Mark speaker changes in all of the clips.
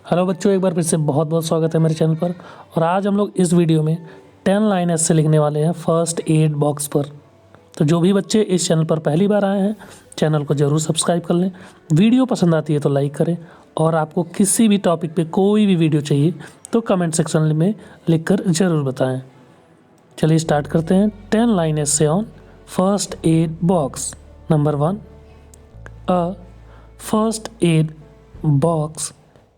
Speaker 1: Hello बच्चों, एक बार फिर से बहुत बहुत स्वागत है मेरे चैनल पर। और आज हम लोग इस वीडियो में 10 लाइन ऐसे लिखने वाले हैं फर्स्ट एड बॉक्स पर। तो जो भी बच्चे इस चैनल पर पहली बार आए हैं, चैनल को ज़रूर सब्सक्राइब कर लें। वीडियो पसंद आती है तो लाइक करें, और आपको किसी भी टॉपिक पे कोई भी वीडियो चाहिए तो कमेंट सेक्शन में लिखकर ज़रूर बताएँ। चलिए स्टार्ट करते हैं। 10 लाइन ऐसे on first aid box. Number 1, a first aid box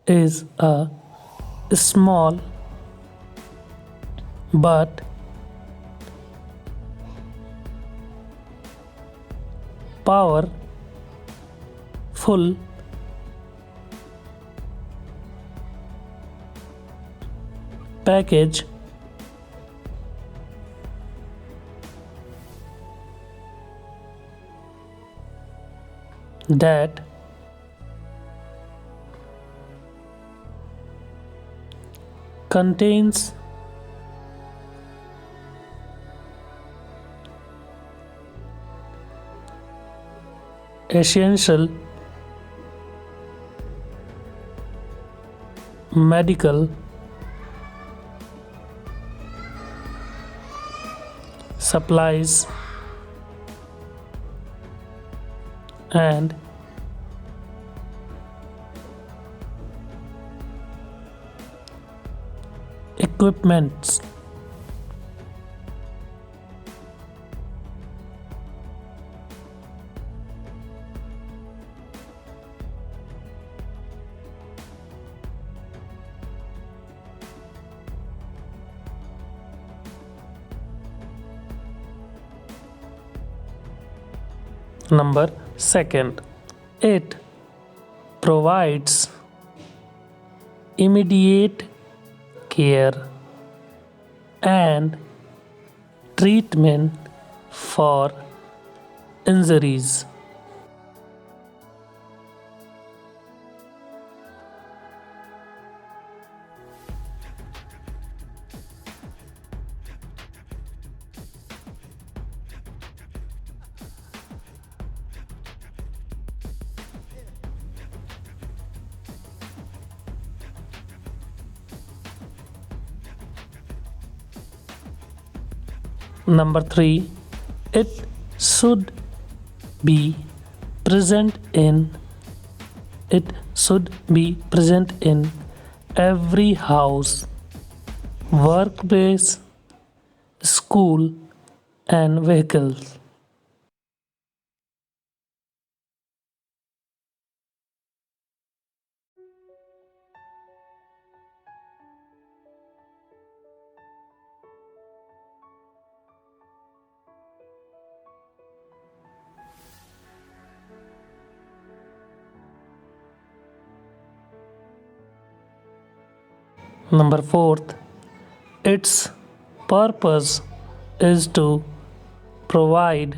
Speaker 1: is a small but powerful package that contains essential medical supplies and equipments. Number 2, it provides immediate care and treatment for injuries. Number 3, it should be present in every house, workplace, school and vehicles. Number 4, its purpose is to provide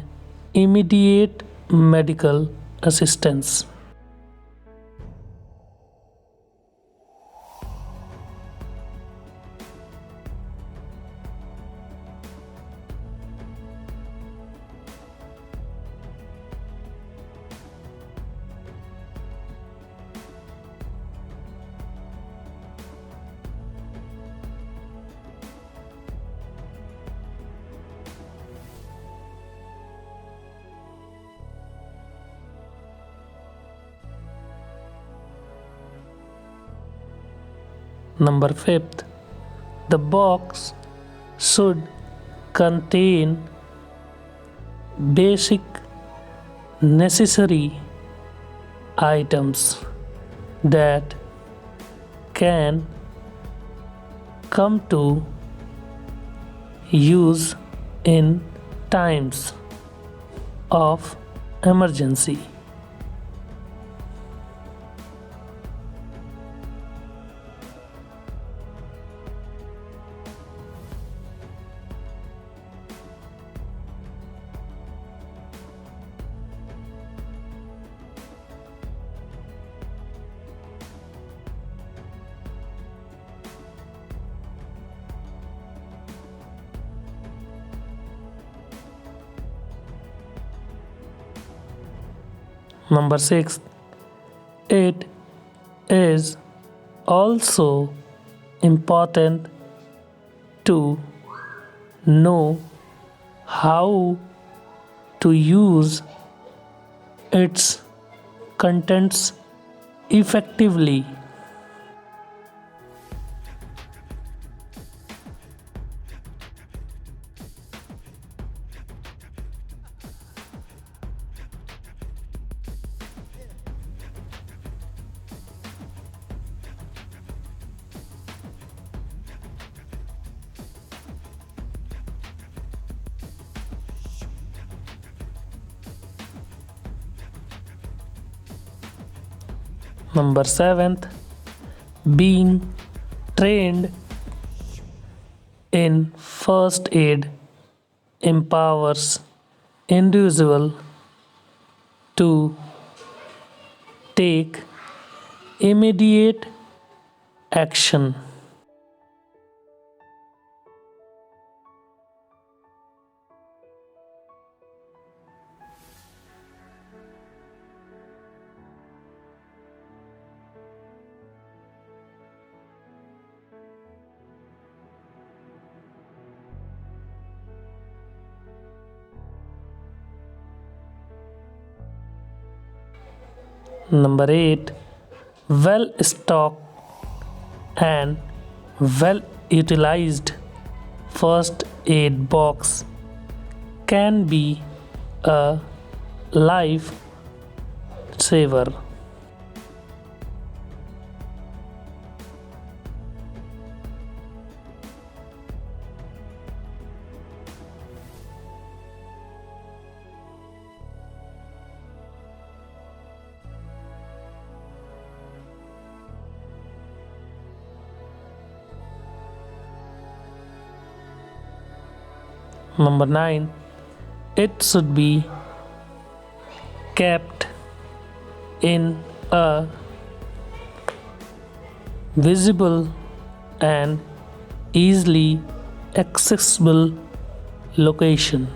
Speaker 1: immediate medical assistance. Number 5, the box should contain basic necessary items that can come to use in times of emergency. Number 6, it is Also important to know how to use its contents effectively. Number 7th, being trained in first aid empowers individual to take immediate action. Number 8, well stocked and well utilized first aid box can be a life saver. Number 9, it should be kept in a visible and easily accessible location.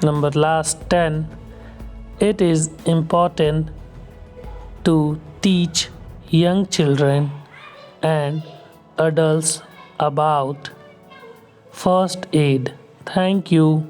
Speaker 1: Number last 10, it is important to teach young children and adults about first aid. Thank you.